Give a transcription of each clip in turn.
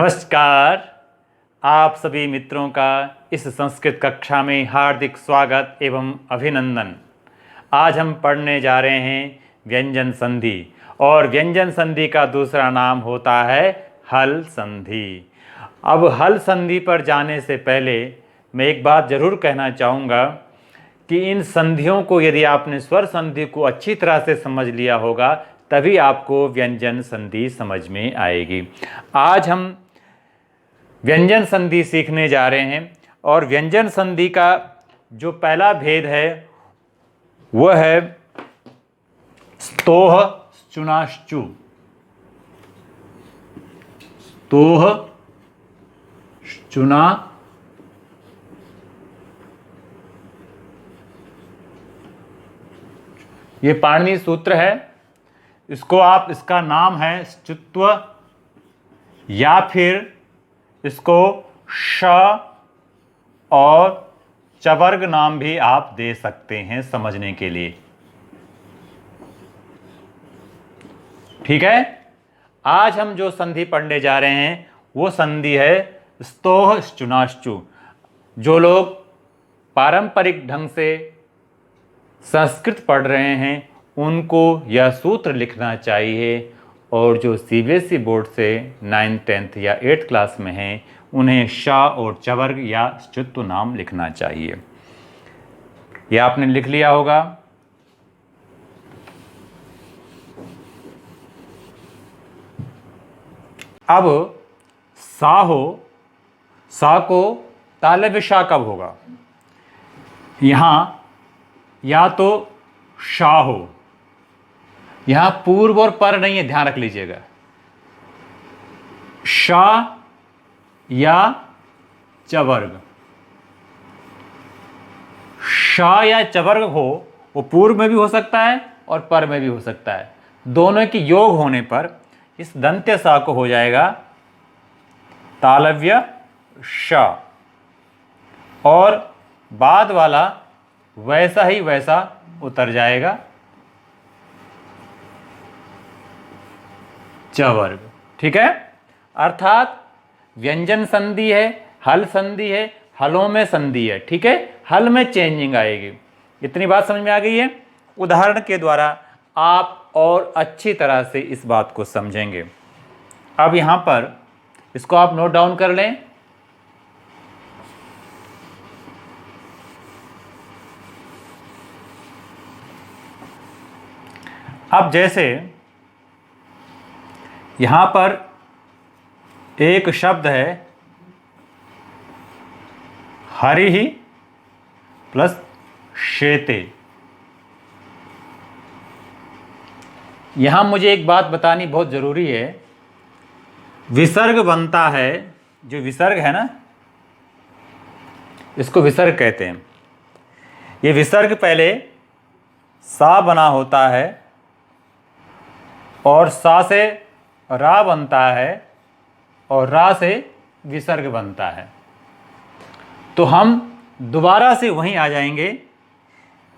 नमस्कार। आप सभी मित्रों का इस संस्कृत कक्षा में हार्दिक स्वागत एवं अभिनंदन। आज हम पढ़ने जा रहे हैं व्यंजन संधि और व्यंजन संधि का दूसरा नाम होता है हल संधि। अब हल संधि पर जाने से पहले मैं एक बात ज़रूर कहना चाहूँगा कि इन संधियों को यदि आपने स्वर संधि को अच्छी तरह से समझ लिया होगा तभी आपको व्यंजन संधि समझ में आएगी। आज हम व्यंजन संधि सीखने जा रहे हैं और व्यंजन संधि का जो पहला भेद है वह है स्तोह चुनाश्चु। स्तोह चुना ये पाणिनि सूत्र है। इसको आप इसका नाम है स्चुत्व या फिर इसको श और चवर्ग नाम भी आप दे सकते हैं समझने के लिए। ठीक है, आज हम जो संधि पढ़ने जा रहे हैं वो संधि है स्तोह चुनाश्चु। जो लोग पारंपरिक ढंग से संस्कृत पढ़ रहे हैं उनको यह सूत्र लिखना चाहिए और जो सीबीएसई बोर्ड से 9th 10th या 8th क्लास में हैं उन्हें शा और चवर्ग या स्चुत्व नाम लिखना चाहिए। यह आपने लिख लिया होगा। अब सा को तालव्य शा कब होगा? यहाँ या तो शा हो, यहां पूर्व और पर नहीं है, ध्यान रख लीजिएगा। शा या चवर्ग, शा या चवर्ग हो वो पूर्व में भी हो सकता है और पर में भी हो सकता है। दोनों के योग होने पर इस दंत्य सा को हो जाएगा तालव्य शा और बाद वाला वैसा ही वैसा उतर जाएगा चवर्ग। ठीक है, अर्थात व्यंजन संधि है, हल संधि है, हलों में संधि है। ठीक है, हल में चेंजिंग आएगी। इतनी बात समझ में आ गई है। उदाहरण के द्वारा आप और अच्छी तरह से इस बात को समझेंगे। अब यहां पर इसको आप नोट डाउन कर लें। अब जैसे यहां पर एक शब्द है हरिः प्लस शेते। यहां मुझे एक बात बतानी बहुत जरूरी है। विसर्ग बनता है, जो विसर्ग है ना, इसको विसर्ग कहते हैं। ये विसर्ग पहले सा बना होता है और सा से रा बनता है और रा से विसर्ग बनता है। तो हम दोबारा से वहीं आ जाएंगे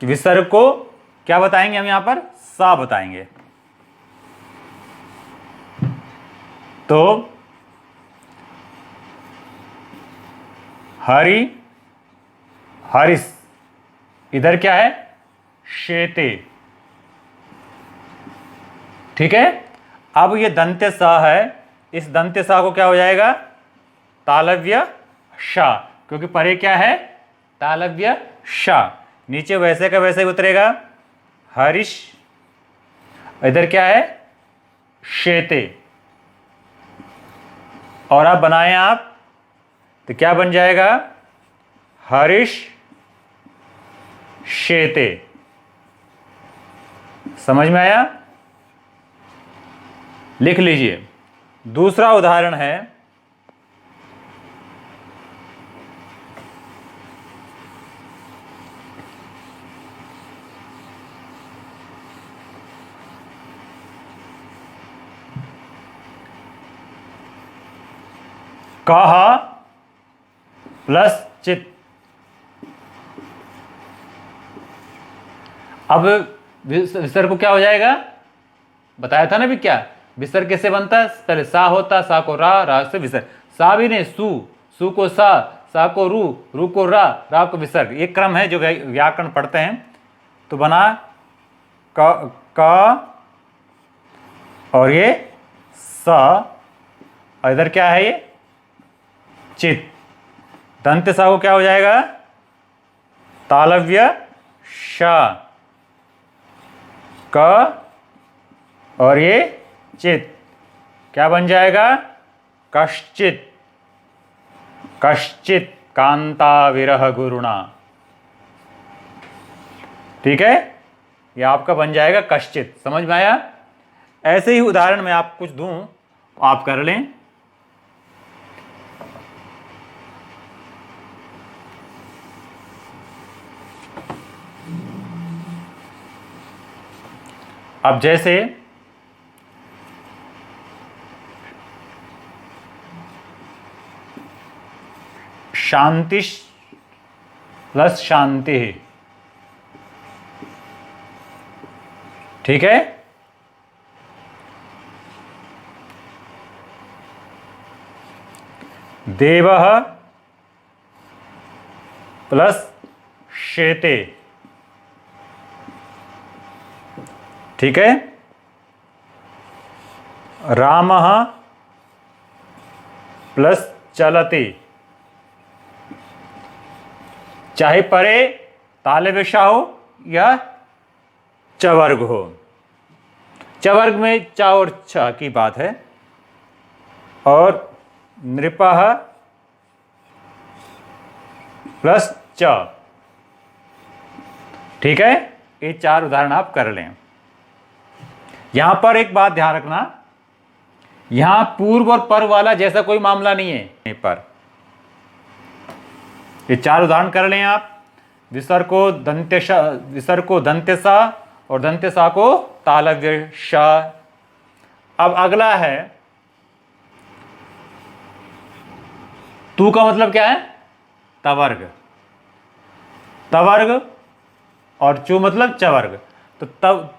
कि विसर्ग को क्या बताएंगे हम यहां पर? सा बताएंगे। तो हरि हरिस, इधर क्या है? शेते। ठीक है, अब ये दंत्य सा है, इस दंत्य सा को क्या हो जाएगा? तालव्य शा, क्योंकि परे क्या है? तालव्य शा। नीचे वैसे का वैसे ही उतरेगा हरिश, इधर क्या है? शेते। और आप बनाएं आप तो क्या बन जाएगा? हरिश शेते। समझ में आया? लिख लीजिए। दूसरा उदाहरण है कहा प्लस चित। अब विसर्ग को क्या हो जाएगा? बताया था ना भी क्या? विसर्ग कैसे बनता है? पहले सा होता, सा को रा, रा से विसर्ग। सा भी नहीं, सु को सा को रू को रा को विसर्ग। ये क्रम है जो व्याकरण पढ़ते हैं। तो बना क और ये स, और इधर क्या है ये चित। दंत सा को क्या हो जाएगा, तालव्य श, क और ये चित क्या बन जाएगा, कश्चित। कश्चित कांता विरह गुरुणा। ठीक है, ये आपका बन जाएगा कश्चित। समझ में आया? ऐसे ही उदाहरण मैं आप कुछ दूं, आप कर लें। अब जैसे शांति प्लस शांति, ठीक है। देवः प्लस शेते, ठीक है। रामः प्लस चलते, चाहे परे तालव्यशा हो या चवर्ग हो। चवर्ग में चा और छ की बात है। और नृपः प्लस च, ठीक है। ये 4 उदाहरण आप कर लें। यहां पर एक बात ध्यान रखना, यहां पूर्व और पर वाला जैसा कोई मामला नहीं है। पर ये 4 उदाहरण कर लें आप। विसर्ग को दंत्यसा और दंत्यसा को तालव्य श। अब अगला है तू का मतलब क्या है, तवर्ग। तवर्ग और चू मतलब चवर्ग। तो तब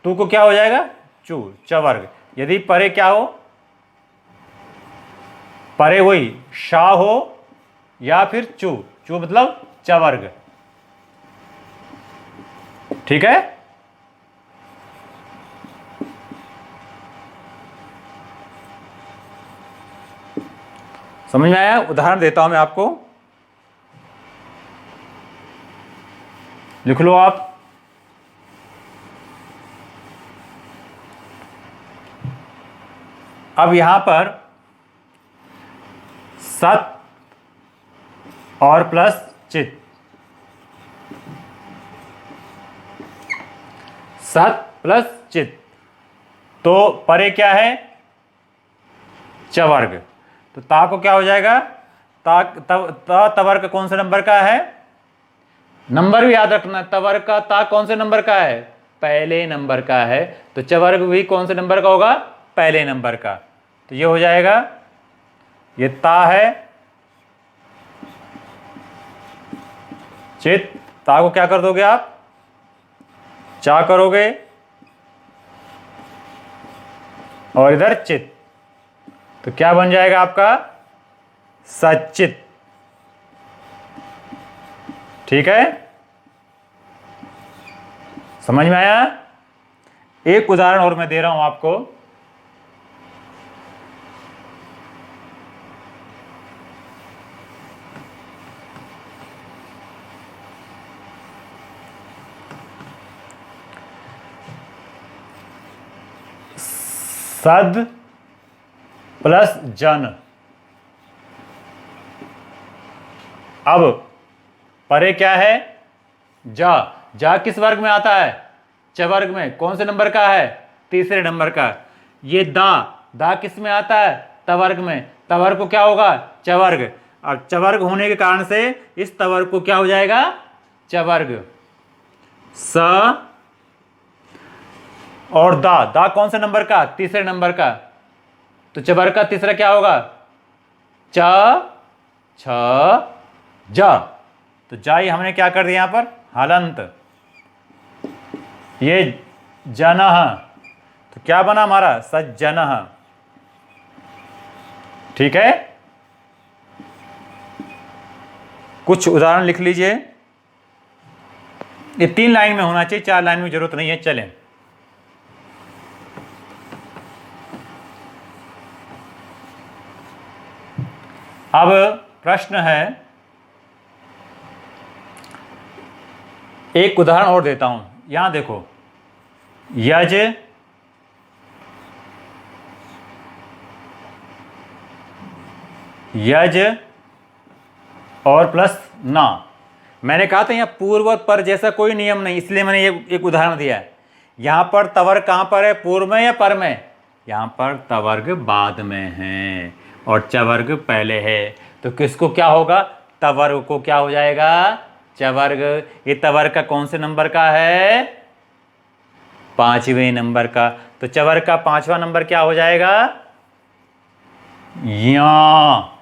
तू को क्या हो जाएगा, चू, चवर्ग। यदि परे क्या हो, परे वही शा हो या फिर चू, चू मतलब चवर्ग, ठीक है। समझ में आया? उदाहरण देता हूं मैं आपको, लिख लो आप। अब यहां पर सत और प्लस चित, सत प्लस चित। तो परे क्या है, चवर्ग। तो ता को क्या हो जाएगा, तवर्ग कौन से नंबर का है, नंबर भी याद रखना। तवर्ग का ता कौन से नंबर का है, पहले नंबर का है। तो चवर्ग भी कौन से नंबर का होगा, पहले नंबर का। तो ये हो जाएगा, ये ता है, चित। ता को क्या कर दोगे आप, चा करोगे, और इधर चित। तो क्या बन जाएगा आपका, सचित, ठीक है। समझ में आया? एक उदाहरण और मैं दे रहा हूं आपको। सद प्लस जन। अब परे क्या है, जा। जा किस वर्ग में आता है, चवर्ग में। कौन से नंबर का है, तीसरे नंबर का। ये दा किस में आता है, तवर्ग में। तवर्ग को क्या होगा, चवर्ग। अब चवर्ग होने के कारण से इस तवर्ग को क्या हो जाएगा, चवर्ग। स और दा कौन से नंबर का, तीसरे नंबर का। तो चवर्ग का तीसरा क्या होगा, च छ जा। तो जा ये हमने क्या कर दिया यहां पर, हलंत। ये जनः, तो क्या बना हमारा, सज्जनः, ठीक है। कुछ उदाहरण लिख लीजिए। ये 3 लाइन में होना चाहिए, 4 लाइन में जरूरत नहीं है। चलें, अब प्रश्न है, एक उदाहरण और देता हूं। यहां देखो, यज यज और प्लस ना। मैंने कहा था यहाँ पूर्व और पर जैसा कोई नियम नहीं, इसलिए मैंने ये एक उदाहरण दिया है। यहां पर तवर्ग कहां पर है, पूर्व में या पर में? यहां पर तवर्ग बाद में है और चवर्ग पहले है, तो किसको क्या होगा, तवर्ग को क्या हो जाएगा, चवर्ग। ये तवर्ग का कौन से नंबर का है, 5वें नंबर का। तो चवर्ग का 5वां नंबर क्या हो जाएगा, या।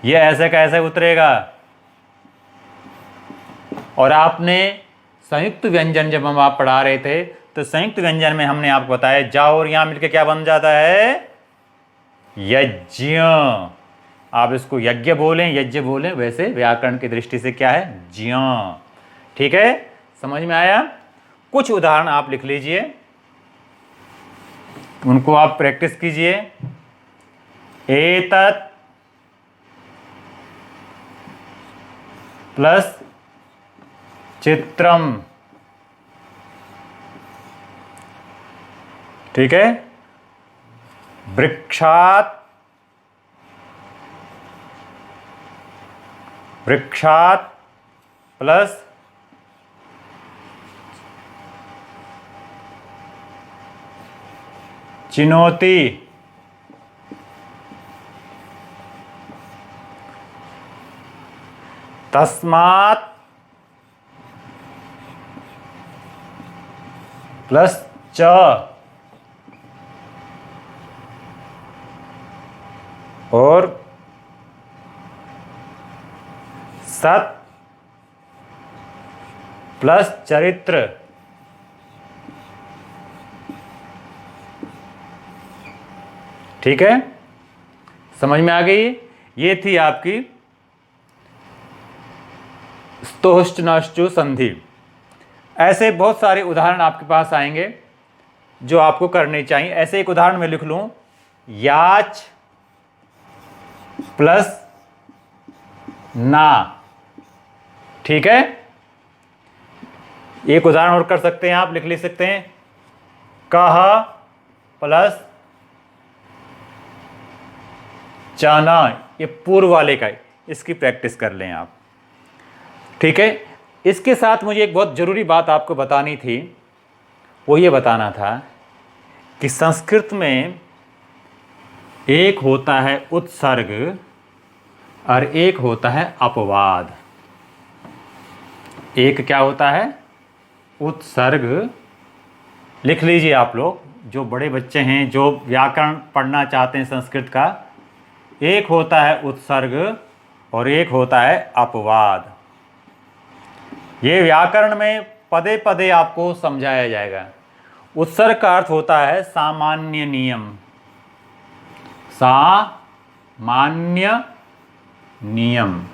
ये ऐसे कैसे उतरेगा। और आपने संयुक्त व्यंजन जब हम आप पढ़ा रहे थे, तो संयुक्त व्यंजन में हमने आपको बताया जा और यहां मिलकर क्या बन जाता है, यज्ञ। आप इसको यज्ञ बोलें, यज्ञ बोलें, वैसे व्याकरण की दृष्टि से क्या है, ज्ञ। ठीक है, समझ में आया। कुछ उदाहरण आप लिख लीजिए, उनको आप प्रैक्टिस कीजिए। एतत् प्लस चित्रम, ठीक है। वृक्षात् प्लस चिनोति, तस्मात् प्लस च, और सत प्लस चरित्र। ठीक है, समझ में आ गई। ये थी आपकी स्तोष्टनाश्चु संधि। ऐसे बहुत सारे उदाहरण आपके पास आएंगे जो आपको करने चाहिए। ऐसे एक उदाहरण में लिख लूं, याच प्लस ना। ठीक है, एक उदाहरण और कर सकते हैं, आप लिख ले सकते हैं, कह प्लस चाना। ये पूर्व वाले का, इसकी प्रैक्टिस कर लें आप। ठीक है, इसके साथ मुझे एक बहुत ज़रूरी बात आपको बतानी थी। वो ये बताना था कि संस्कृत में एक होता है उत्सर्ग और एक होता है अपवाद। एक क्या होता है, उत्सर्ग। लिख लीजिए आप लोग, जो बड़े बच्चे हैं, जो व्याकरण पढ़ना चाहते हैं संस्कृत का। एक होता है उत्सर्ग और एक होता है अपवाद। ये व्याकरण में पदे पदे आपको समझाया जाएगा। उत्सर्ग का अर्थ होता है सामान्य नियम, सामान्य नियम,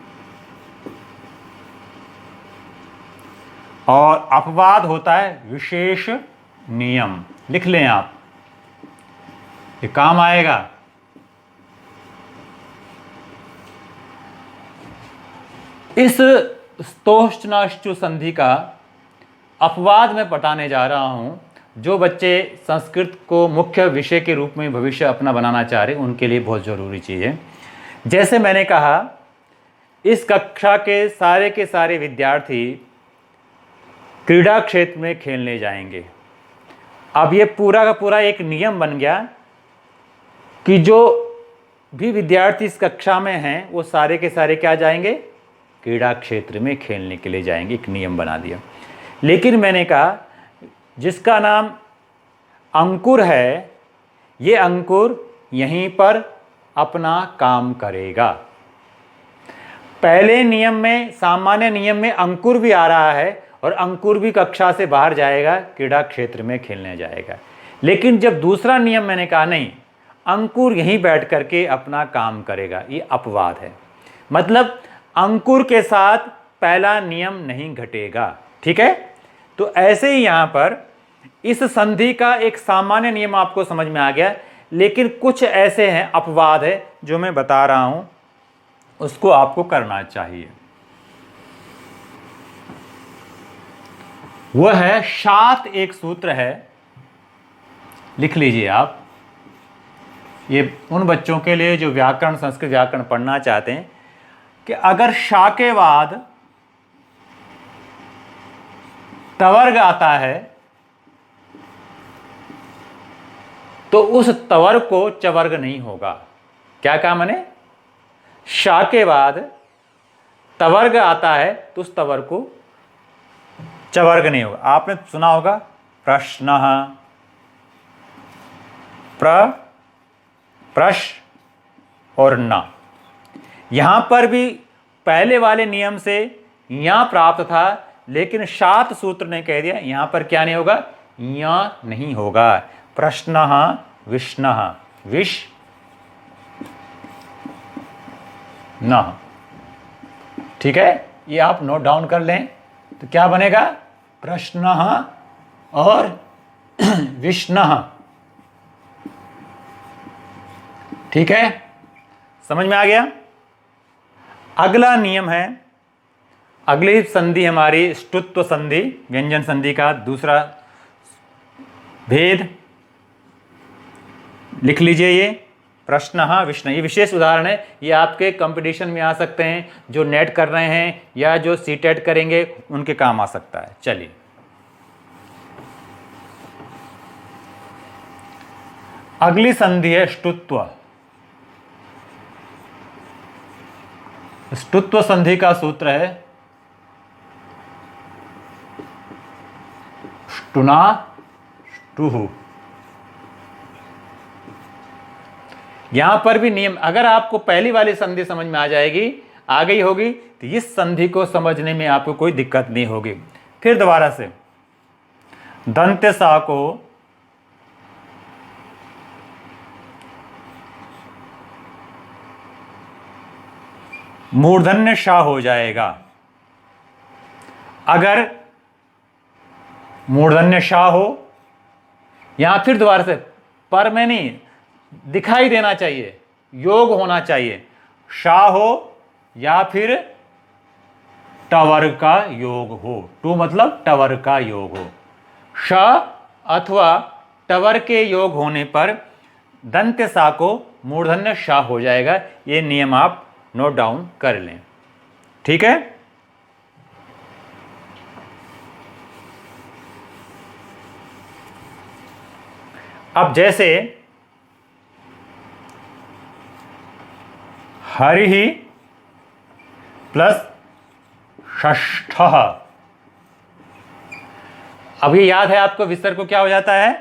और अपवाद होता है विशेष नियम। लिख लें आप, ये काम आएगा। इस स्तोष्टनाश्चु संधि का अपवाद में पढ़ाने जा रहा हूं। जो बच्चे संस्कृत को मुख्य विषय के रूप में भविष्य अपना बनाना चाह रहे, उनके लिए बहुत ज़रूरी चीज़ है। जैसे मैंने कहा, इस कक्षा के सारे विद्यार्थी क्रीड़ा क्षेत्र में खेलने जाएंगे। अब ये पूरा का पूरा एक नियम बन गया कि जो भी विद्यार्थी इस कक्षा में हैं, वो सारे के सारे क्या जाएंगे, क्रीड़ा क्षेत्र में खेलने के लिए जाएंगे। एक नियम बना दिया। लेकिन मैंने कहा, जिसका नाम अंकुर है, ये अंकुर यहीं पर अपना काम करेगा। पहले नियम में, सामान्य नियम में अंकुर भी आ रहा है और अंकुर भी कक्षा से बाहर जाएगा, क्रीड़ा क्षेत्र में खेलने जाएगा। लेकिन जब दूसरा नियम मैंने कहा नहीं, अंकुर यहीं बैठ करके अपना काम करेगा, ये अपवाद है। मतलब अंकुर के साथ पहला नियम नहीं घटेगा। ठीक है, तो ऐसे ही यहां पर इस संधि का एक सामान्य नियम आपको समझ में आ गया, लेकिन कुछ ऐसे हैं अपवाद है जो मैं बता रहा हूं, उसको आपको करना चाहिए। वह है शात, एक सूत्र है, लिख लीजिए आप। ये उन बच्चों के लिए जो व्याकरण, संस्कृत व्याकरण पढ़ना चाहते हैं, कि अगर शा के बाद तवर्ग आता है तो उस तवर्ग को चवर्ग नहीं होगा। क्या कहा मैंने? शा के बाद तवर्ग आता है तो उस तवर्ग को चवर्ग नहीं होगा। आपने सुना होगा प्रश्न, प्रश और न। यहां पर भी पहले वाले नियम से यहां प्राप्त था, लेकिन शात सूत्र ने कह दिया यहां पर क्या नहीं होगा, यहां नहीं होगा। प्रश्न विष्ण, विष न। ठीक है, ये आप नोट डाउन कर लें तो क्या बनेगा, प्रश्न और विष्ण। ठीक है, समझ में आ गया। अगला नियम है, अगली संधि हमारी ष्टुत्व संधि, व्यंजन संधि का दूसरा भेद। लिख लीजिए ये प्रश्न विष्णु। ये विशेष उदाहरण है, ये आपके कंपटीशन में आ सकते हैं, जो नेट कर रहे हैं या जो सीटेट करेंगे उनके काम आ सकता है। चलिए, अगली संधि है ष्टुत्व। ष्टुत्व संधि का सूत्र है ष्टुना ष्टुः। यहां पर भी नियम, अगर आपको पहली वाली संधि समझ में आ जाएगी, आ गई होगी, तो इस संधि को समझने में आपको कोई दिक्कत नहीं होगी। फिर दोबारा से दंत्य सा को मूर्धन्य शा हो जाएगा। अगर मूर्धन्य शा हो, यहां फिर दोबारा से पर में नहीं, दिखाई देना चाहिए, योग होना चाहिए। शा हो या फिर टवर्ग का योग हो। टू मतलब टवर्ग का योग हो। श अथवा टवर्ग के योग होने पर दंत्य सा को मूर्धन्य शा हो जाएगा। ये नियम आप नोट डाउन कर लें। ठीक है, अब जैसे हरि प्लस षष्ठ, अब ये याद है आपको विसर्ग को क्या हो जाता है,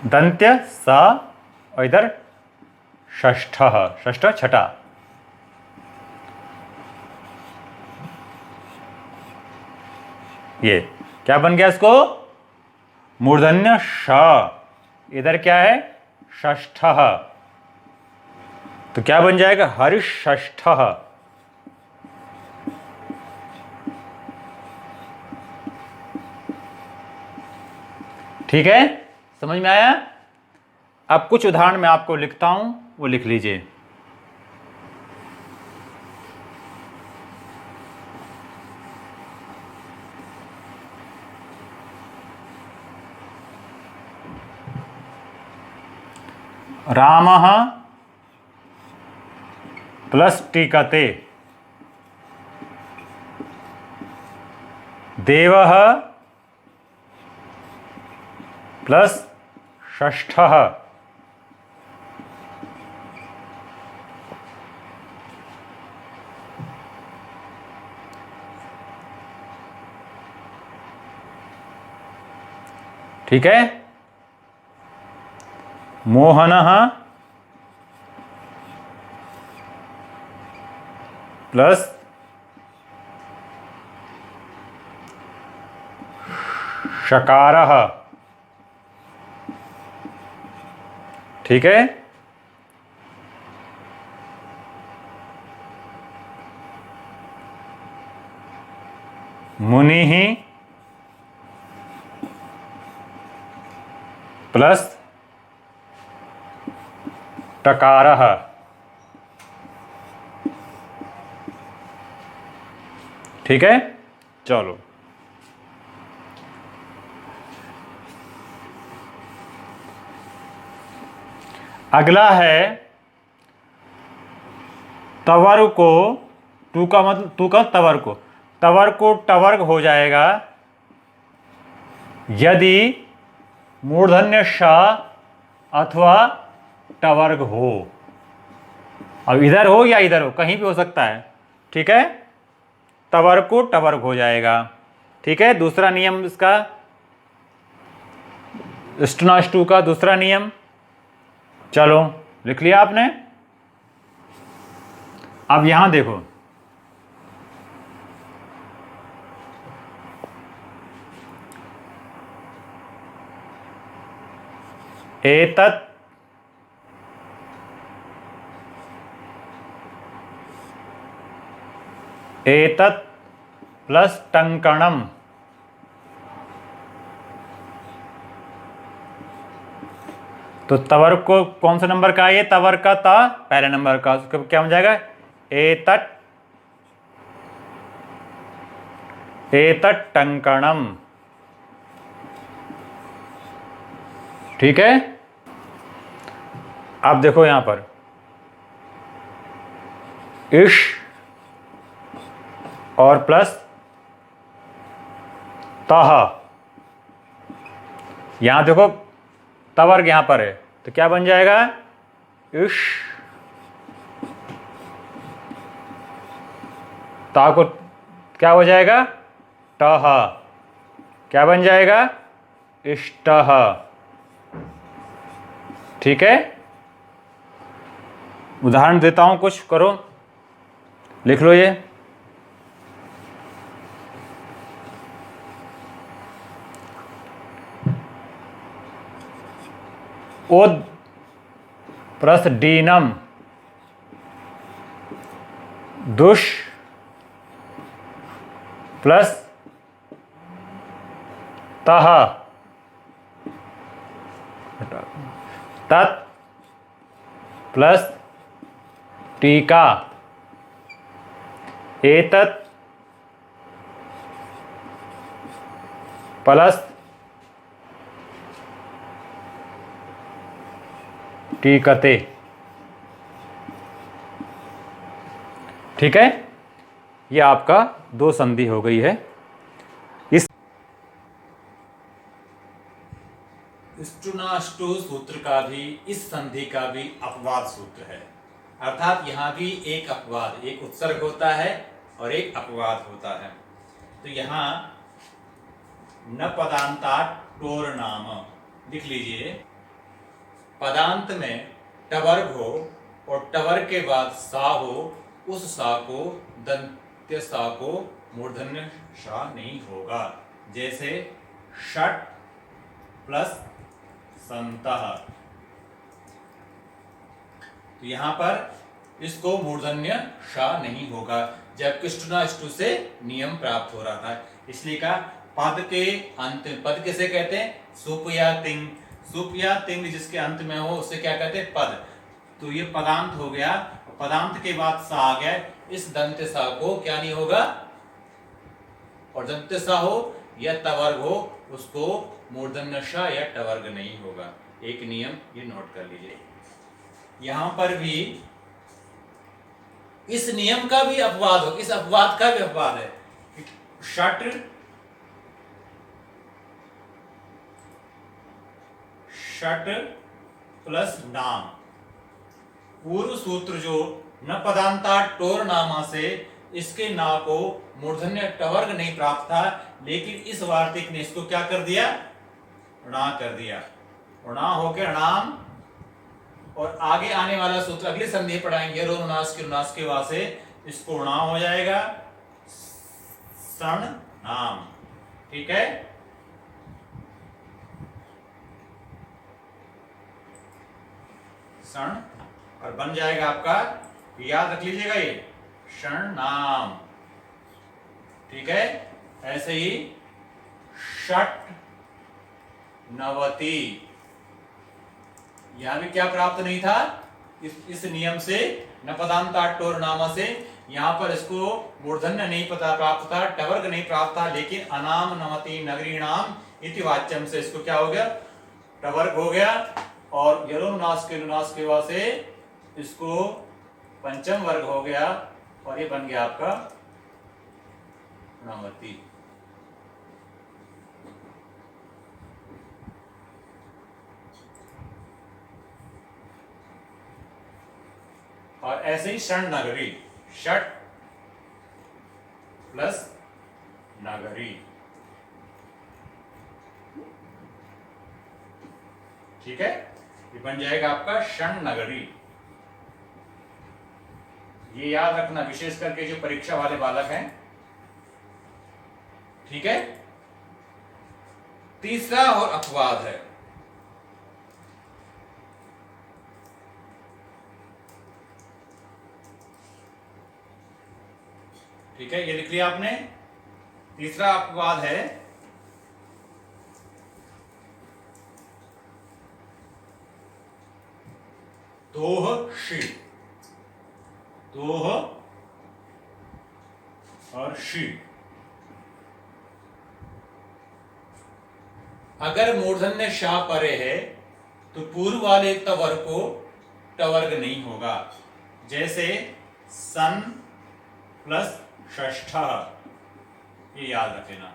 दंत्य सा और इधर षष्ठ, षष्ठ छठा। ये क्या बन गया, इसको मूर्धन्य श, इधर क्या है षष्ठ, तो क्या बन जाएगा हरिषष्ठ। ठीक है, समझ में आया। अब कुछ उदाहरण मैं आपको लिखता हूं, वो लिख लीजिए। रामः प्लस टीकते, देवः प्लस षष्ठः, ठीक है। मोहनः प्लस षकारः, ठीक है। मुनि ही प्लस टकारः। ठीक है, चलो अगला है तवर्ग को, टू का मतलब टू का तवर्ग को टवर्ग हो जाएगा यदि मूर्धन्य श अथवा टवर्ग हो। अब इधर हो या इधर हो, कहीं भी हो सकता है। ठीक है, तवर्ग को टवर्ग हो जाएगा। ठीक है, दूसरा नियम इसका, स्टूनाष्टू का दूसरा नियम, चलो लिख लिया आपने। अब यहां देखो, एतत् एतत् प्लस टंकणम। तो तवर्ग को कौन सा नंबर का है ये? तवर्ग का ता पहले नंबर का, उसका क्या बन जाएगा? एतत् एतत् टंकणम। ठीक है, अब देखो यहां पर इश और प्लस तह। यहां देखो तवर्ग यहां पर है, तो क्या बन जाएगा? इश, ता को क्या हो जाएगा? टह। क्या बन जाएगा? इष्टः। ठीक है, उदाहरण देता हूं, कुछ करो, लिख लो ये। उद प्लस डीनम दुष प्लस तह तत् प्लस टीका। एतत् प्लस टीकते। ठीक है, ये आपका दो संधि हो गई है। इस स्टूनाष्टु सूत्र का भी, इस संधि का भी अपवाद सूत्र है। अर्थात यहां भी एक अपवाद, एक उत्सर्ग होता है और एक अपवाद होता है। तो यहां न पदांता टोर नाम लिख लीजिए। पदांत में टवर्ग हो और टवर्ग के बाद सा हो, उस सा को दंत्य सा को मूर्धन्य सा नहीं होगा। जैसे षट प्लस संतः, तो यहां पर इसको मूर्धन्य श नहीं होगा, जबकि स्टूनाष्टु से नियम प्राप्त हो रहा था। इसलिए का पद के अंत, पद किसे कहते हैं? सुप या तिंग। सुप या तिंग जिसके अंत में हो उसे क्या कहते हैं? पद। तो ये पदांत हो गया, पदांत के बाद सा आ गया, इस दंत्य सा को क्या नहीं होगा? और दंत्य सा हो या तवर्ग हो, उसको मूर्धन्य श या टवर्ग नहीं होगा। एक नियम ये नोट कर लीजिए। यहां पर भी इस नियम का भी अपवाद हो, इस अपवाद का भी अपवाद है। षट षट प्लस नाम, पूर्व सूत्र जो न पदांता टोर नामा से, इसके ना को मूर्धन्य टवर्ग नहीं प्राप्त था, लेकिन इस वार्तिक ने इसको क्या कर दिया? णा कर दिया। णा होकर णाम, और आगे आने वाला सूत्र अगली संधि पढ़ाएंगे रोनुनास के वासे, इसको णा हो जाएगा सण नाम। ठीक है, क्षण, और बन जाएगा आपका, याद रख लीजिएगा ये क्षण नाम। ठीक है, ऐसे ही षट नवति, यहां भी क्या प्राप्त नहीं था, इस नियम से न पदांताटोर नाम से यहां पर इसको मूर्धन्य नहीं पता प्राप्त था, टवर्ग नहीं प्राप्त था, लेकिन अनाम नमति नगरीणाम इति वाच्यम से इसको क्या हो गया, टवर्ग हो गया। और यलोनुनास के वा से इसको पंचम वर्ग हो गया, और ये बन गया आपका नवति। और ऐसे ही षण नगरी, षट प्लस नगरी। ठीक है, ये बन जाएगा आपका षण नगरी। ये याद रखना, विशेष करके जो परीक्षा वाले बालक हैं। ठीक है, तीसरा और अपवाद है। ठीक है, ये लिख लिया आपने। तीसरा अपवाद है दोह शी, दोह और शी। अगर मूर्धन्य शाह परे है तो पूर्व वाले तवर्ग को टवर्ग नहीं होगा। जैसे सन प्लस षष्ठ, ये याद रख लेना।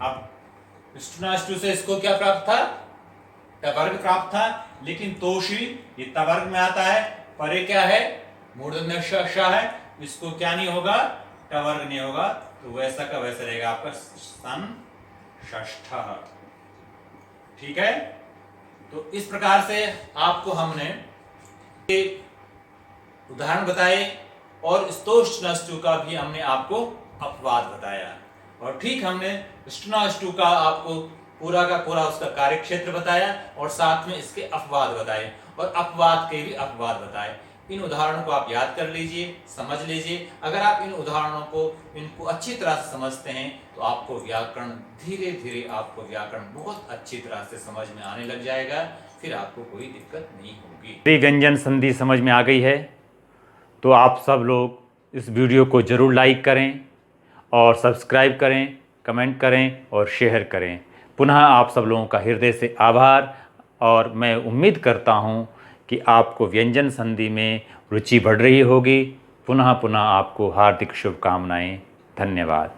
अब स्टुनाष्टु से इसको क्या प्राप्त था, टवर्ग प्राप्त था, लेकिन तोशी ये तवर्ग में आता है, परे क्या है, मूर्धन्य श है, इसको क्या नहीं होगा, टवर्ग नहीं होगा, तो वैसा का वैसा रहेगा आपका सन षष्ठ। ठीक है, तो इस प्रकार से आपको हमने उदाहरण बताए, और स्तोष्टु का भी हमने आपको अपवाद बताया, और ठीक हमने स्टुनाष्टु का आपको पूरा का पूरा उसका कार्यक्षेत्र बताया, और साथ में इसके अपवाद बताए, और अपवाद के भी अपवाद बताए। इन उदाहरणों को आप याद कर लीजिए, समझ लीजिए। अगर आप इन उदाहरणों को इनको अच्छी तरह से समझते हैं तो आपको व्याकरण धीरे धीरे आपको व्याकरण बहुत अच्छी तरह से समझ में आने लग जाएगा, फिर आपको कोई दिक्कत नहीं होगी। व्यंजन संधि समझ में आ गई है तो आप सब लोग इस वीडियो को ज़रूर लाइक करें और सब्सक्राइब करें, कमेंट करें और शेयर करें। पुनः आप सब लोगों का हृदय से आभार, और मैं उम्मीद करता हूँ कि आपको व्यंजन संधि में रुचि बढ़ रही होगी। पुनः पुनः आपको हार्दिक शुभकामनाएं। धन्यवाद।